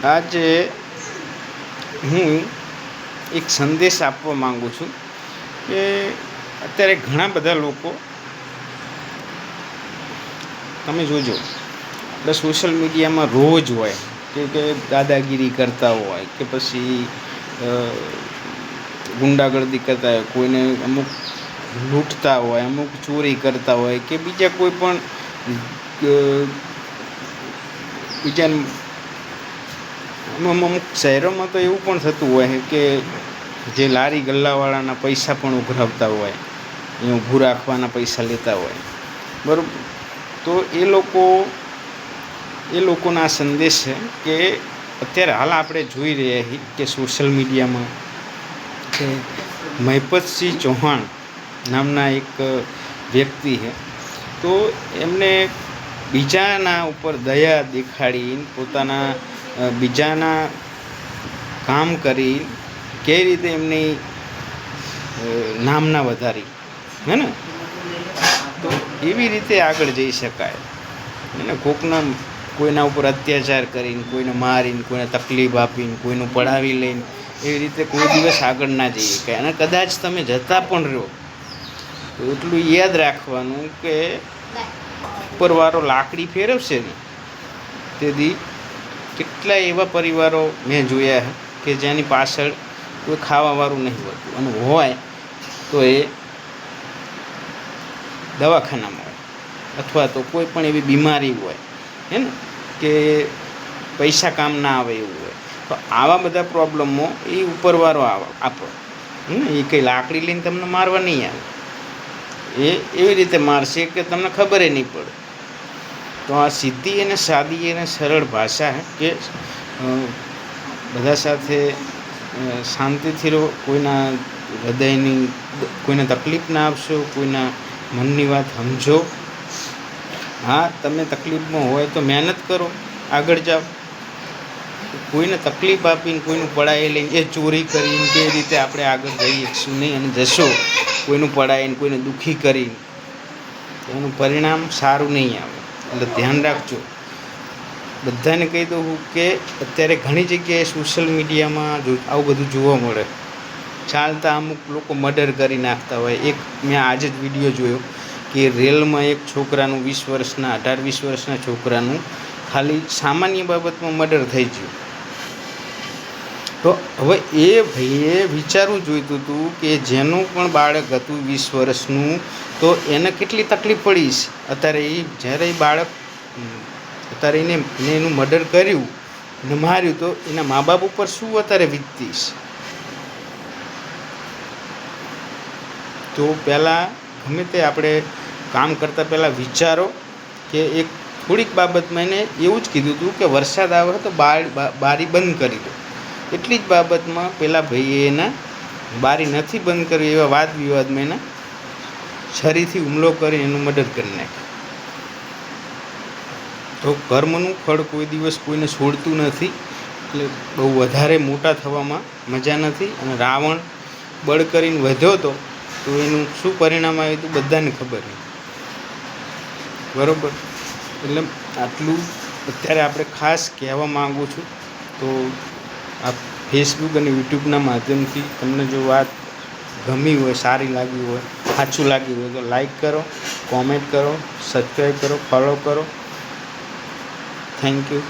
આજે હું એક સંદેશ આપવા માગું છું કે અત્યારે ઘણા બધા લોકો, તમે જોજો આપણે સોશિયલ મીડિયામાં રોજ હોય કે દાદાગીરી કરતા હોય કે પછી ગુંડાગર્દી કરતા હોય, કોઈને અમુક લૂંટતા હોય, અમુક ચોરી કરતા હોય કે બીજા કોઈ પણ બીજા અમુક શહેરોમાં તો એવું પણ થતું હોય કે જે લારી ગલ્લાવાળાના પૈસા પણ ઉઘરાવતા હોય, એ ઊભું રાખવાના પૈસા લેતા હોય, બરાબર. તો એ લોકોના સંદેશ છે કે અત્યારે હાલ આપણે જોઈ રહ્યા છીએ કે સોશિયલ મીડિયામાં કે મહિપતસિંહ ચૌહાણ નામના એક વ્યક્તિ છે, તો એમને બીજાના ઉપર દયા દેખાડી પોતાના બીજાના કામ કરી કઈ રીતે એમની નામના વધારી હે ને, તો એવી રીતે આગળ જઈ શકાય. અને કોઈના ઉપર અત્યાચાર કરીને, કોઈને મારીને, કોઈને તકલીફ આપીને, કોઈનું પડાવી લઈને એવી રીતે કોઈ દિવસ આગળ ના જઈ શકાય. અને કદાચ તમે જતા પણ રહો તો એટલું યાદ રાખવાનું કે ઉપરવાળો લાકડી ફેરવશે ને તેથી કેટલાય એવા પરિવારો મેં જોયા કે જેની પાછળ કોઈ ખાવાવાળું નહીં હોતું, અને હોય તો એ દવાખાનામાં હોય અથવા તો કોઈ પણ એવી બીમારી હોય હે ને, કે પૈસા કામ ના આવે એવું હોય, તો આવા બધા પ્રોબ્લેમમાં એ ઉપરવાળો આપો ને, એ કંઈ લાકડી લઈને તમને મારવા નહીં આવે, એ એવી રીતે મારશે કે તમને ખબર નહીં પડે. તો આ સીધી અને સાદી અને સરળ ભાષા કે બધા સાથે શાંતિથી રહો, કોઈના હૃદયની કોઈને તકલીફ ના આપશો, કોઈના મનની વાત સમજો. હા, તમે તકલીફમાં હોય તો મહેનત કરો, આગળ જાઓ. કોઈને તકલીફ આપીને, કોઈનું પડાવી લઈને, એ ચોરી કરીને કે રીતે આપણે આગળ જઈ શકશું નહીં, અને જશો કોઈનું પડાવીને, કોઈને દુઃખી કરીને, એનું પરિણામ સારું નહીં આવે. એટલે ધ્યાન રાખજો. બધાને કહી દઉં કે અત્યારે ઘણી જગ્યાએ સોશિયલ મીડિયામાં આવું બધું જોવા મળે. ચાલતા અમુક લોકો મર્ડર કરી નાખતા હોય. એક મેં આજે જ વિડીયો જોયો કે રેલમાં એક છોકરાનું 18-20 વર્ષના છોકરાનું ખાલી સામાન્ય બાબતમાં મર્ડર થઈ ગયું. તો હવે એ ભાઈએ વિચારવું જોઈતું હતું કે જેનું પણ બાળક હતું 20 વર્ષનું, તો એને કેટલી તકલીફ પડી છે. અત્યારે જ્યારે એ બાળક અત્યારે એનું મર્ડર કર્યું અને માર્યું, તો એના મા બાપ ઉપર શું અત્યારે વીતતી છે. તો પહેલાં ગમે તે આપણે કામ કરતાં પહેલાં વિચારો કે એક થોડીક બાબતમાં એને એવું જ કીધું હતું કે વરસાદ આવે તો બારી બંધ કરી દો. એટલી જ બાબતમાં પેલા ભાઈએ એના બારી નથી બંધ કરી, એવા વાદ વિવાદમાં એના છરીથી હુમલો કરી એનું મર્ડર કરી નાખ્યું. તો કર્મનું ફળ કોઈ દિવસ કોઈને છોડતું નથી, એટલે બહુ વધારે મોટા થવામાં મજા નથી. અને રાવણ બળ કરીને વધ્યો તો એનું શું પરિણામ આવ્યું હતું બધાને ખબર નહીં, બરાબર. એટલે આટલું અત્યારે આપણે ખાસ કહેવા માગું છું. તો આ ફેસબુક અને યુટ્યુબના માધ્યમથી તમને જો વાત ગમી હોય, સારી લાગી હોય, સાચું લાગ્યું હોય તો લાઈક કરો, કોમેન્ટ કરો, સબસ્ક્રાઈબ કરો, ફોલો કરો. Thank you.